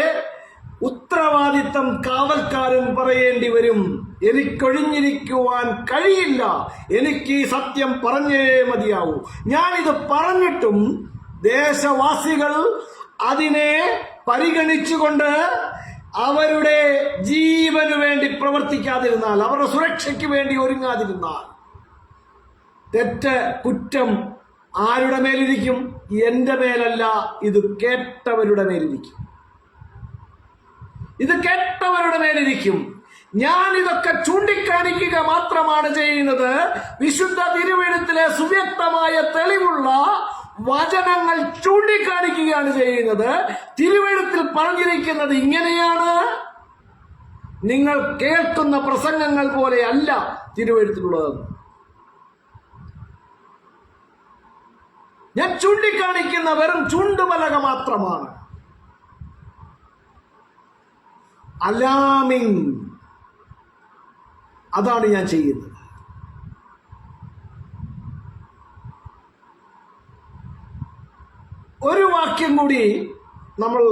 ഉത്തരവാദിത്തം കാവൽക്കാരൻ പറയേണ്ടി വരും. എനിക്കൊഴിഞ്ഞിരിക്കുവാൻ കഴിയില്ല. എനിക്ക് ഈ സത്യം പറഞ്ഞേ മതിയാവൂ. ഞാനിത് പറഞ്ഞിട്ടും ദേശവാസികൾ അതിനെ പരിഗണിച്ചുകൊണ്ട് അവരുടെ ജീവന് വേണ്ടി പ്രവർത്തിക്കാതിരുന്നാൽ, അവരുടെ സുരക്ഷയ്ക്ക് വേണ്ടി ഒരുങ്ങാതിരുന്നാൽ, തെറ്റ് കുറ്റം ആരുടെ മേലിരിക്കും? എന്റെ മേലല്ല, ഇത് കേട്ടവരുടെ മേലിരിക്കും. ഇത് കേട്ടവരുടെ മേലിരിക്കും. ഞാൻ ഇതൊക്കെ ചൂണ്ടിക്കാണിക്കുക മാത്രമാണ് ചെയ്യുന്നത്. വിശുദ്ധ തിരുവെഴുത്തിലെ സുവ്യക്തമായ തെളിവുള്ള വചനങ്ങൾ ചൂണ്ടിക്കാണിക്കുകയാണ് ചെയ്യുന്നത്. തിരുവെഴുത്തിൽ പറഞ്ഞിരിക്കുന്നത് ഇങ്ങനെയാണ്. നിങ്ങൾ കേൾക്കുന്ന പ്രസംഗങ്ങൾ പോലെ അല്ല തിരുവെഴുത്തിലുള്ളത്. ഞാൻ ചൂണ്ടിക്കാണിക്കുന്ന വെറും ചൂണ്ടുപലക മാത്രമാണ്. അലാമിങ്, അതാണ് ഞാൻ ചെയ്യുന്നത്. ഒരു വാക്യം കൂടി നമ്മൾ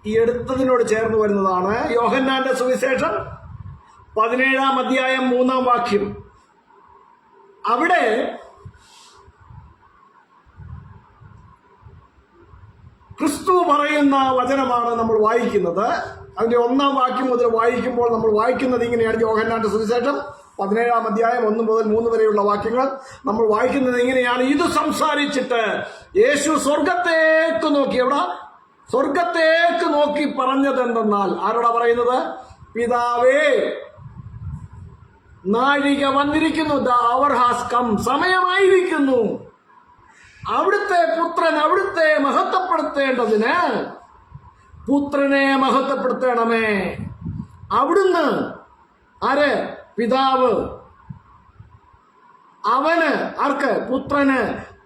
ഈ എടുത്തതിനോട് ചേർന്ന് വരുന്നതാണ്. യോഹന്നാന്റെ സുവിശേഷം 17-ാം അധ്യായം 3-ാം വാക്യം. അവിടെ ക്രിസ്തു പറയുന്ന വചനമാണ് നമ്മൾ വായിക്കുന്നത്. അതിന്റെ 1-ാം വാക്യം മുതൽ വായിക്കുമ്പോൾ നമ്മൾ വായിക്കുന്നത് ഇങ്ങനെയാണ്. യോഹന്നാന്റെ സുവിശേഷം 17-ാം അധ്യായം 1 മുതൽ 3 വരെയുള്ള വാക്യങ്ങൾ നമ്മൾ വായിക്കുന്നത് ഇങ്ങനെയാണ്. ഇത് സംസാരിച്ചിട്ട് യേശു സ്വർഗത്തേക്ക് നോക്കി, എവിടെ? സ്വർഗത്തേക്ക് നോക്കി പറഞ്ഞത് എന്തെന്നാൽ, ആരോടാ പറയുന്നത്? പിതാവേ, നാഴിക വന്നിരിക്കുന്നു, ദ അവർ ഹാസ് കം, സമയമായിരിക്കുന്നു. അവിടുത്തെ പുത്രൻ അവിടുത്തെ മഹത്വപ്പെടുത്തേണ്ടതിന് പുത്രനെ മഹത്വപ്പെടുത്തണമേ. അവിടുന്ന് ആര്? പിതാവ്. അവന്, ആർക്ക്? പുത്രന്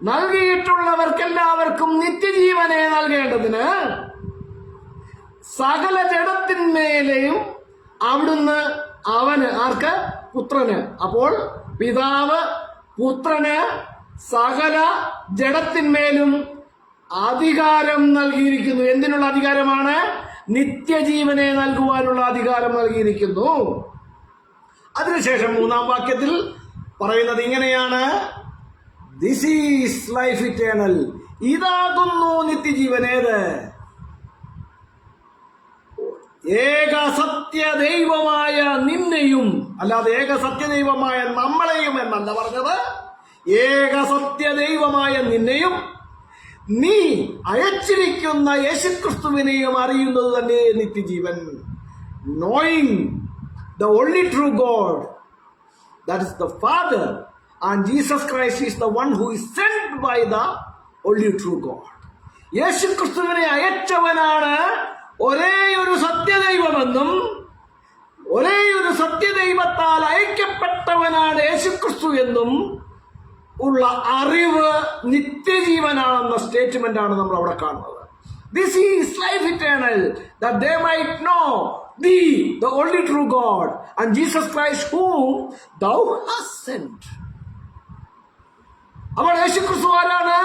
നൽകിയിട്ടുള്ളവർക്കെല്ലാവർക്കും നിത്യജീവനെ നൽകേണ്ടതിന് സകല ജഡത്തിന്മേലെയും അവിടുന്ന്, അവന്, ആർക്ക്? പുത്രന്. അപ്പോൾ പിതാവ് പുത്രന് സകല ജഡത്തിന്മേലും അധികാരം നൽകിയിരിക്കുന്നു. എന്തിനുള്ള അധികാരമാണ്? നിത്യജീവനെ നൽകുവാനുള്ള അധികാരം നൽകിയിരിക്കുന്നു. അതിനുശേഷം 3-ാം വാക്യത്തിൽ പറയുന്നത് ഇങ്ങനെയാണ്. ദിസ് ഈസ് ലൈഫ് ഇറ്റേണൽ, ഇതാകുന്നു നിത്യജീവൻ. ഏത്? ഏക സത്യദൈവമായ നിന്നെയും, അല്ലാതെ ഏക സത്യദൈവമായ നമ്മളെയും എന്നല്ല പറഞ്ഞത്. ഏക സത്യദൈവമായ നിന്നെയും നീ അയച്ചിരിക്കുന്ന യേശുക്രിസ്തുവിനെയും അറിയുന്നത് തന്നെ നിത്യജീവൻ. Knowing the only true God, that is the Father, and Jesus Christ is the one who is sent by the only true God. യേശുക്രിസ്തുവിനെ അയച്ചവനാണ് ഒരേ ഒരു സത്യദൈവമെന്നും ഒരേ ഒരു സത്യദൈവത്താൽ അയക്കപ്പെട്ടവനാണ് യേശുക്രിസ്തു എന്നും ഉള്ള അറിവ് നിത്യജീവനാണെന്ന സ്റ്റേറ്റ്മെന്റ് ആണ് നമ്മൾ അവിടെ കാണുന്നത്. This is life eternal, that they might know thee, the only true God, and Jesus Christ whom thou hast sent. അപ്പോൾ യേശുക്രിസ്തു ആരാണ്?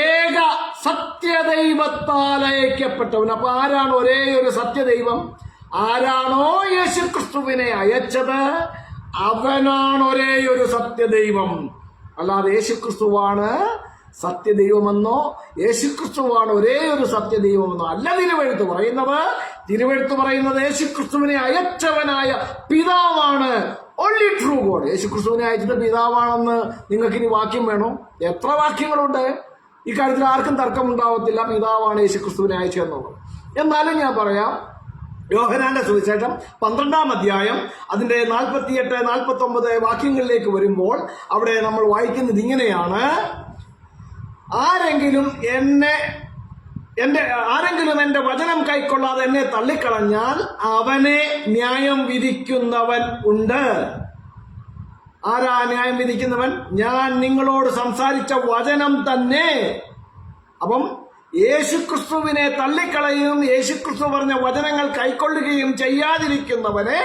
ഏക സത്യദൈവത്താൽ അയക്കപ്പെട്ടവൻ. അപ്പൊ ആരാണ് ഒരേ ഒരു സത്യദൈവം? ആരാണോ യേശുക്രിസ്തുവിനെ അയച്ചത് അവനാണ് ഒരേ ഒരു സത്യദൈവം. അല്ലാതെ യേശുക്രിസ്തുവാണ് സത്യദൈവമെന്നോ യേശുക്രിസ്തുവാണ് ഒരേ ഒരു സത്യദൈവമെന്നോ അല്ല തിരുവെഴുത്ത് പറയുന്നത്. തിരുവെഴുത്ത് പറയുന്നത് യേശുക്രിസ്തുവിനെ അയച്ചവനായ പിതാവാണ് ഓൺലി ട്രൂ ഗോഡ്. യേശുക്രിസ്തുവിനെ അയച്ചത് പിതാവാണെന്ന് നിങ്ങൾക്ക് ഇനി വാക്യം വേണോ? എത്ര വാക്യങ്ങളുണ്ട്? ഇക്കാര്യത്തിൽ ആർക്കും തർക്കമുണ്ടാവത്തില്ല, പിതാവാണ് യേശുക്രിസ്തുവിനെ അയച്ചതെന്നുള്ളത്. എന്നാലും ഞാൻ പറയാം, യോഹന്നാന്റെ സുവിശേഷം 12-ാം അധ്യായം അതിന്റെ 48, 49 വാക്യങ്ങളിലേക്ക് വരുമ്പോൾ അവിടെ നമ്മൾ വായിക്കുന്നത് ഇങ്ങനെയാണ്: ആരെങ്കിലും എന്റെ വചനം കൈക്കൊള്ളാതെ എന്നെ തള്ളിക്കളഞ്ഞാൽ അവനെ ന്യായം വിധിക്കുന്നവൻ ഉണ്ട്. ആരാ ന്യായം വിധിക്കുന്നവൻ? ഞാൻ നിങ്ങളോട് സംസാരിച്ച വചനം തന്നെ. അപ്പം യേശുക്രിസ്തുവിനെ തള്ളിക്കളയും യേശുക്രിസ്തു പറഞ്ഞ വചനങ്ങൾ കൈക്കൊള്ളുകയും ചെയ്യാതിരിക്കുന്നവനെ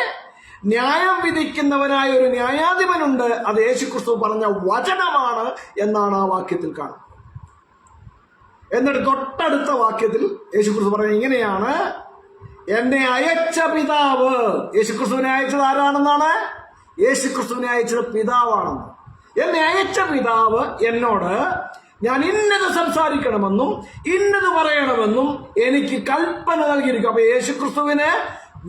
ന്യായം വിധിക്കുന്നവനായ ഒരു ന്യായാധിപനുണ്ട്. അത് യേശുക്രിസ്തു പറഞ്ഞ വചനമാണ് എന്നാണ് ആ വാക്യത്തിൽ കാണുന്നത്. എന്നിട്ട് തൊട്ടടുത്ത വാക്യത്തിൽ യേശുക്രിസ്തു പറഞ്ഞത് ഇങ്ങനെയാണ്: എന്നെ അയച്ച പിതാവ്. യേശുക്രിസ്തുവിനെ അയച്ചത് ആരാണെന്നാണ്? യേശുക്രിസ്തുവിനെ അയച്ചത് പിതാവാണെന്ന്. എന്നെ അയച്ച പിതാവ് എന്നോട് ഞാൻ ഇന്നത് സംസാരിക്കണമെന്നും ഇന്നത് പറയണമെന്നും എനിക്ക് കൽപ്പന നൽകിയിരിക്കും. അപ്പൊ യേശുക്രിസ്തുവിന്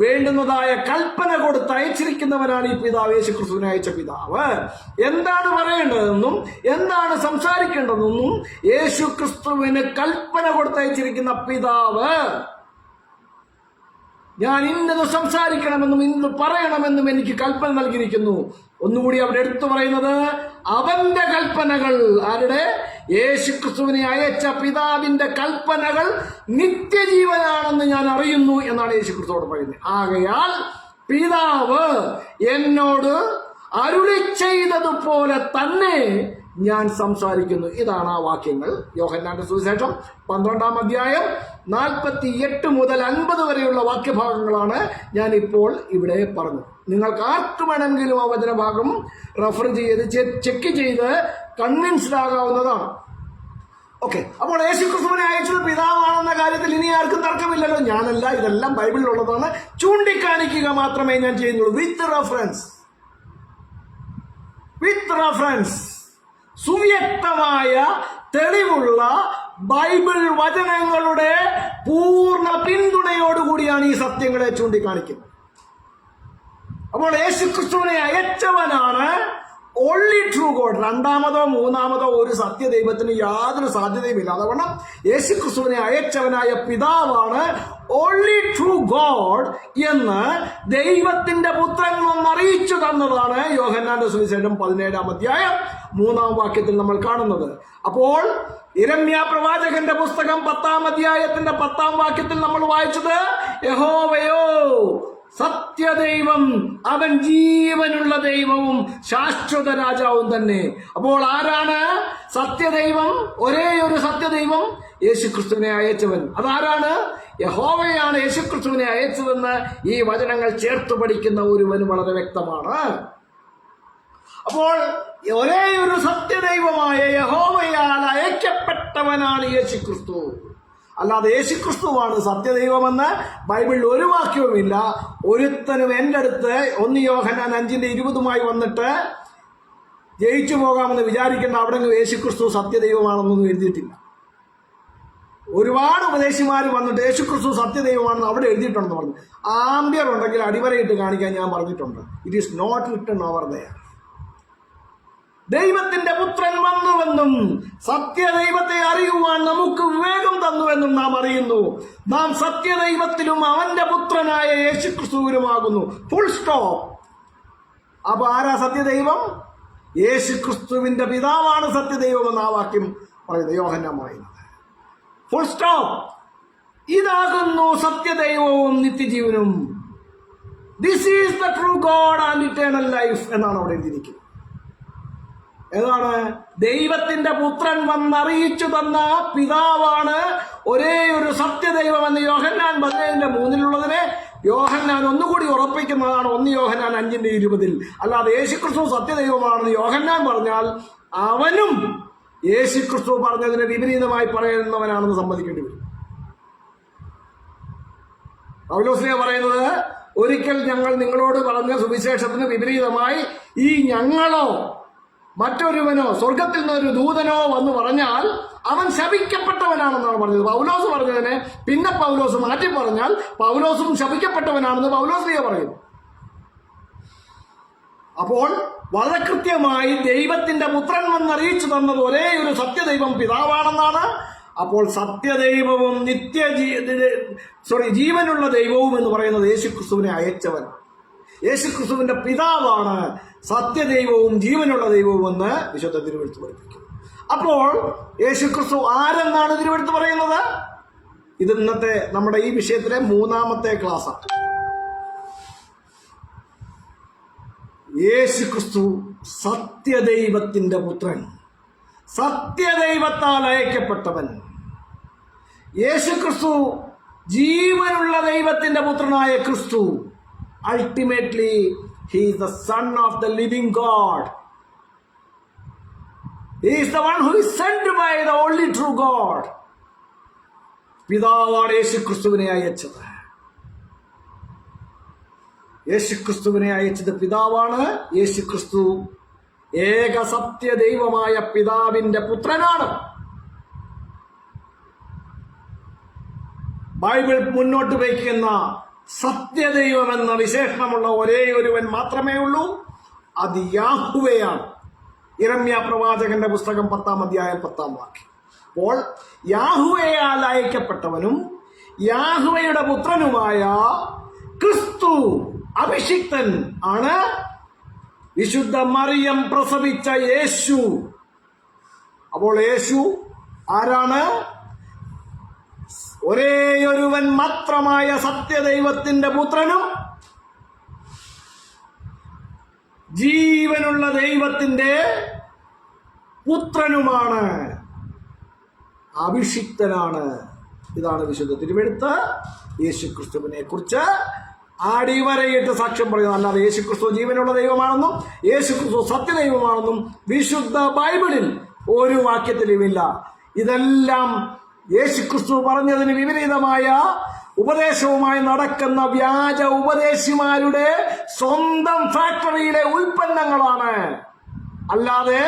വേണ്ടുന്നതായ കൽപ്പന കൊടുത്ത് അയച്ചിരിക്കുന്നവനാണ് ഈ പിതാവ്. യേശുക്രിസ്തുവിനെ അയച്ച പിതാവ് എന്താണ് പറയേണ്ടതെന്നും എന്താണ് സംസാരിക്കേണ്ടതെന്നും യേശുക്രിസ്തുവിന് കൽപ്പന കൊടുത്തയച്ചിരിക്കുന്ന പിതാവ് ഞാൻ ഇന്നത് സംസാരിക്കണമെന്നും ഇന്നത് പറയണമെന്നും എനിക്ക് കൽപ്പന നൽകിയിരിക്കുന്നു. ഒന്നുകൂടി അവിടെ എടുത്തു പറയുന്നത് അവന്റെ കൽപ്പനകൾ. ആരുടെ? യേശുക്രിസ്തുവിനെ അയച്ച പിതാവിന്റെ കൽപ്പനകൾ നിത്യജീവനാണെന്ന് ഞാൻ അറിയുന്നു എന്നാണ് യേശുക്രിസ്തുവോട് പറയുന്നത്. ആകയാൽ പിതാവ് എന്നോട് അരുളി ചെയ്തതുപോലെ തന്നെ ഞാൻ സംസാരിക്കുന്നു. ഇതാണ് ആ വാക്യങ്ങൾ. യോഹന്നാന്റെ സുവിശേഷം 12-ാം അധ്യായം 48 മുതൽ 50 വരെയുള്ള വാക്യഭാഗങ്ങളാണ് ഞാൻ ഇപ്പോൾ ഇവിടെ പറഞ്ഞത്. നിങ്ങൾക്ക് ആർക്ക് വേണമെങ്കിലും ആ വചനഭാഗം റെഫർ ചെയ്ത് ചെക്ക് ചെയ്ത് കൺവിൻസ്ഡ് ആകാവുന്നതാണ്. ഓക്കെ, അപ്പോൾ യേശുക്രിസ്തുവിനെ അയച്ചത് പിതാവാണെന്ന കാര്യത്തിൽ ഇനി ആർക്കും തർക്കമില്ലല്ലോ. ഞാനല്ല, ഇതെല്ലാം ബൈബിളിലുള്ളതാണ്. ചൂണ്ടിക്കാണിക്കുക മാത്രമേ ഞാൻ ചെയ്യുന്നുള്ളൂ. വിത്ത് റെഫറൻസ് സുവ്യക്തമായ തെളിവുള്ള ബൈബിൾ വചനങ്ങളുടെ പൂർണ്ണ പിന്തുണയോടുകൂടിയാണ് ഈ സത്യങ്ങളെ ചൂണ്ടിക്കാണിക്കുന്നത്. അപ്പോൾ യേശുക്രിസ്തുവിനെ അയച്ചവനാണ് ഓൺലി ട്രൂ ഗോഡ്. രണ്ടാമതോ മൂന്നാമതോ ഒരു സത്യദൈവത്തിന് യാതൊരു സാധ്യതയുമില്ല. അതുകൊണ്ട് യേശുക്രിസ്തുവിനെ അയച്ചവനായ പിതാവാണ് ഓൺലി ട്രൂ ഗോഡ് എന്ന് ദൈവത്തിന്റെ പുത്രൻ വന്ന് അറിയിച്ചു തന്നതാണ് യോഹന്നാന്റെ സുവിശേഷം 17-ാം അധ്യായം 3-ാം വാക്യത്തിൽ നമ്മൾ കാണുന്നത്. അപ്പോൾ യിരെമ്യാ പ്രവാചകന്റെ പുസ്തകം 10-ാം അധ്യായത്തിന്റെ 10-ാം വാക്യത്തിൽ നമ്മൾ വായിച്ചത് യഹോവയോ സത്യദൈവം, അവൻ ജീവനുള്ള ദൈവവും ശാശ്വത രാജാവും തന്നെ. അപ്പോൾ ആരാണ് സത്യദൈവം? ഒരേ ഒരു സത്യദൈവം, യേശുക്രിസ്തുവിനെ അയച്ചവൻ. അതാരാണ്? യഹോവയാണ് യേശുക്രിസ്തുവിനെ അയച്ചതെന്ന് ഈ വചനങ്ങൾ ചേർത്ത് പഠിക്കുന്ന ഒരുവന് വളരെ വ്യക്തമാണ്. അപ്പോൾ ഒരേ ഒരു സത്യദൈവമായ യഹോവയാൽ അയക്കപ്പെട്ടവനാണ് യേശുക്രിസ്തു. അല്ലാതെ യേശുക്രിസ്തുവാണ് സത്യദൈവമെന്ന് ബൈബിളിൽ ഒരു വാക്യവുമില്ല. ഒരുത്തനും എൻ്റെ അടുത്ത് 1 യോഹന്നാൻ 5:20 വന്നിട്ട് ജയിച്ചു പോകാമെന്ന് വിചാരിക്കേണ്ട. അവിടെ യേശുക്രിസ്തു സത്യദൈവമാണെന്നൊന്നും എഴുതിയിട്ടില്ല. ഒരുപാട് ഉപദേശിമാർ വന്നിട്ട് യേശുക്രിസ്തു സത്യദൈവമാണെന്ന് അവിടെ എഴുതിയിട്ടുണ്ടെന്ന് പറഞ്ഞു. ആംബിയർ ഉണ്ടെങ്കിൽ അടിവരയിട്ട് കാണിക്കാൻ ഞാൻ പറഞ്ഞിട്ടുണ്ട്. It is not written over there. ദൈവത്തിന്റെ പുത്രൻ വന്നുവെന്നും സത്യദൈവത്തെ അറിയുവാൻ നമുക്ക് വിവേകം തന്നുവെന്നും നാം അറിയുന്നു. നാം സത്യദൈവത്തിലും അവന്റെ പുത്രനായ യേശുക്രിസ്തുവിലുമാകുന്നു. Full stop. അപ്പൊ ആരാ സത്യദൈവം? യേശുക്രിസ്തുവിന്റെ പിതാവാണ് സത്യദൈവം എന്ന ആ വാക്യം പറയുന്നത്, യോഹന്നാൻ പറയുന്നത്. Full stop. ഇതാകുന്നു സത്യദൈവവും നിത്യജീവനും. This is the true God and eternal life എന്നാണ് അവിടെ എഴുതിയിരിക്കുന്നത്. ഏതാണ്? ദൈവത്തിന്റെ പുത്രൻ വന്നറിയിച്ചു തന്ന പിതാവാണ് ഒരേ ഒരു സത്യദൈവം എന്ന് യോഹന്നാൻ 17:3 യോഹന്നാൻ ഒന്നുകൂടി ഉറപ്പിക്കുന്നതാണ് 1 യോഹന്നാൻ 5:20. അല്ലാതെ യേശുക്രിസ്തു സത്യദൈവമാണെന്ന് യോഹന്നാൻ പറഞ്ഞാൽ അവനും യേശുക്രിസ്തു പറഞ്ഞതിന് വിപരീതമായി പറയുന്നവനാണെന്ന് സമ്മതിക്കേണ്ടി വരും. പൗലോസ്ലീഹ പറയുന്നത്, ഒരിക്കൽ ഞങ്ങൾ നിങ്ങളോട് പറഞ്ഞ സുവിശേഷത്തിന് വിപരീതമായി ഈ ഞങ്ങളോ മറ്റൊരുവനോ സ്വർഗത്തിൽ നിന്നൊരു ദൂതനോ വന്ന് പറഞ്ഞാൽ അവൻ ശപിക്കപ്പെട്ടവനാണെന്നാണ് പറഞ്ഞത്. പൗലോസ് പറഞ്ഞതിനെ പിന്നെ പൗലോസ് മാറ്റി പറഞ്ഞാൽ പൗലോസും ശപിക്കപ്പെട്ടവനാണെന്ന് പൗലോസ്ലീഹ പറയുന്നു. അപ്പോൾ വളരെ കൃത്യമായി ദൈവത്തിന്റെ പുത്രൻ വന്നറിയിച്ചു തന്നത് ഒരേ ഒരു സത്യദൈവം പിതാവാണെന്നാണ്. അപ്പോൾ സത്യദൈവവും ജീവനുള്ള ദൈവവും എന്ന് പറയുന്നത് യേശുക്രിസ്തുവിനെ അയച്ചവൻ. യേശുക്രിസ്തുവിന്റെ പിതാവാണ് സത്യദൈവവും ജീവനുള്ള ദൈവവും എന്ന് വിശുദ്ധ തിരുവെഴുത്ത് പഠിപ്പിക്കുന്നു. അപ്പോൾ യേശുക്രിസ്തു ആരെന്നാണ് തിരുവെഴുത്ത് പറയുന്നത്? ഇത് ഇന്നത്തെ നമ്മുടെ ഈ വിഷയത്തിലെ 3ാമത്തെ ക്ലാസ്സാണ്. യേശുക്രിസ്തു സത്യദൈവത്തിന്റെ പുത്രൻ, സത്യദൈവത്താൽ അയക്കപ്പെട്ടവൻ. യേശുക്രിസ്തു ജീവനുള്ള ദൈവത്തിന്റെ പുത്രനായ ക്രിസ്തു. Ultimately, he is the son of the living God. He is the one who is sent by the only true God. പിതാവാണ് യേശുക്രിസ്തുവിനെ അയച്ചത്. യേശുക്രിസ്തുവിനെ അയച്ചത് പിതാവാണ്. യേശുക്രിസ്തു ഏക സത്യ ദൈവമായ പിതാവിന്റെ പുത്രനാണ്. ബൈബിൾ മുന്നോട്ട് വയ്ക്കുന്ന സത്യദൈവം എന്ന വിശേഷണമുള്ള ഒരേ ഒരുവൻ മാത്രമേ ഉള്ളൂ. അത് യാഹ്വയാണ്. യിരെമ്യ പ്രവാചകന്റെ പുസ്തകം 10-ാം അധ്യായം 10-ാം വാക്യം. അപ്പോൾ യാഹ്വയാൽ അയക്കപ്പെട്ടവനും യാഹ്വയുടെ പുത്രനുമായ ക്രിസ്തു അഭിഷിക്തൻ ആണ് വിശുദ്ധ മറിയം പ്രസവിച്ച യേശു. അപ്പോൾ യേശു ആരാണ്? ഒരേയൊരുവൻ മാത്രമായ സത്യദൈവത്തിന്റെ പുത്രനും ജീവനുള്ള ദൈവത്തിന്റെ പുത്രനുമാണ്, അഭിഷിക്തനാണ്. ഇതാണ് വിശുദ്ധ തിരുവെഴുത്ത് യേശുക്രിസ്തുവിനെ കുറിച്ച് അടിവരയിട്ട് സാക്ഷ്യം പറയുന്നത്. അല്ലാതെ യേശുക്രിസ്തു ജീവനുള്ള ദൈവമാണെന്നും യേശുക്രിസ്തു സത്യദൈവമാണെന്നും വിശുദ്ധ ബൈബിളിൽ ഒരു വാക്യത്തിലുമില്ല. ഇതെല്ലാം യേശുക്രിസ്തു പറഞ്ഞതിന് വിപരീതമായ ഉപദേശവുമായി നടക്കുന്ന വ്യാജ ഉപദേശിമാരുടെ സ്വന്തം ഫാക്ടറിയിലെ ഉൽപ്പന്നങ്ങളാണ്, അല്ലാതെ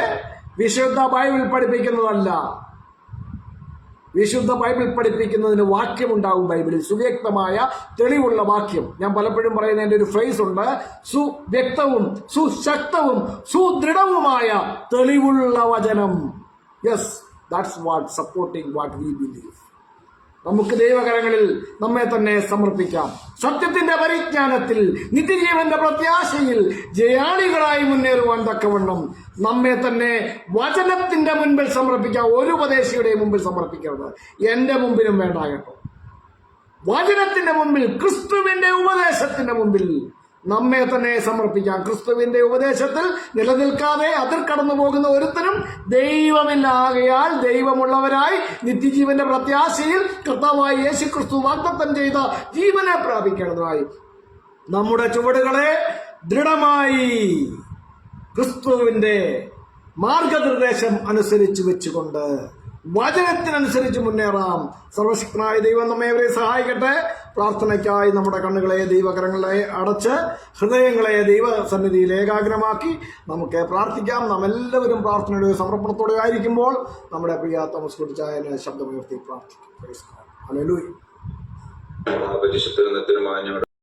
വിശുദ്ധ ബൈബിൾ പഠിപ്പിക്കുന്നതല്ല. വിശുദ്ധ ബൈബിൾ പഠിപ്പിക്കുന്നതിന് വാക്യമുണ്ടാകും. ബൈബിളിൽ സുവ്യക്തമായ തെളിവുള്ള വാക്യം. ഞാൻ പലപ്പോഴും പറയുന്നതിന്റെ ഒരു ഫ്രേസ് ഉണ്ട്, സുവ്യക്തവും സുശക്തവും സുദൃഢവുമായ തെളിവുള്ള വചനം. Yes, that's what supporting what we believe. നമുക്ക് ദൈവകരങ്ങളിൽ നമ്മെ തന്നെ സമർപ്പിക്കാം. സത്യത്തിന്റെ പരിജ്ഞാനത്തിൽ നിത്യജീവന്റെ പ്രത്യാശയിൽ ജയാളികളായി മുന്നേറുവാൻ തക്കവണ്ണം നമ്മെ തന്നെ വചനത്തിന്റെ മുൻപിൽ സമർപ്പിക്കാം. ഒരു ഉപദേശിയുടെ മുമ്പിൽ സമർപ്പിക്കരുത്, എന്റെ മുമ്പിലും വേണ്ട കേട്ടോ. വചനത്തിന്റെ മുമ്പിൽ, ക്രിസ്തുവിന്റെ ഉപദേശത്തിന്റെ മുമ്പിൽ നമ്മെ തന്നെ സമർപ്പിക്കാം. ക്രിസ്തുവിന്റെ ഉപദേശത്തിൽ നിലനിൽക്കാതെ അതിൽ കടന്നു പോകുന്ന ഒരുത്തരും ദൈവമില്ലാകയാൽ ദൈവമുള്ളവരായി നിത്യജീവന്റെ പ്രത്യാശയിൽ കർത്താവായ യേശുക്രിസ്തു വാഗ്ദത്തം ചെയ്ത ജീവനെ പ്രാപിക്കേണ്ടതായി നമ്മുടെ ചുവടുകളെ ദൃഢമായി ക്രിസ്തുവിന്റെ മാർഗനിർദ്ദേശം അനുസരിച്ച് വെച്ചുകൊണ്ട് വചനത്തിനനുസരിച്ച് മുന്നേറാം. സർവശക്തനായ ദൈവം നമ്മെ അവരെ സഹായിക്കട്ടെ. പ്രാർത്ഥനയ്ക്കായി നമ്മുടെ കണ്ണുകളെ ദൈവകരങ്ങളെ അടച്ച് ഹൃദയങ്ങളെ ദൈവസന്നിധിയിൽ ഏകാഗ്രമാക്കി നമുക്ക് പ്രാർത്ഥിക്കാം. നാം എല്ലാവരും പ്രാർത്ഥനയുടെ സമർപ്പണത്തോടെ ആയിരിക്കുമ്പോൾ നമ്മുടെ പ്രിയ തോമസ് കുട്ടിച്ചായനെ ശബ്ദമുയർത്തി പ്രാർത്ഥിക്കും. ഹല്ലേലൂയ.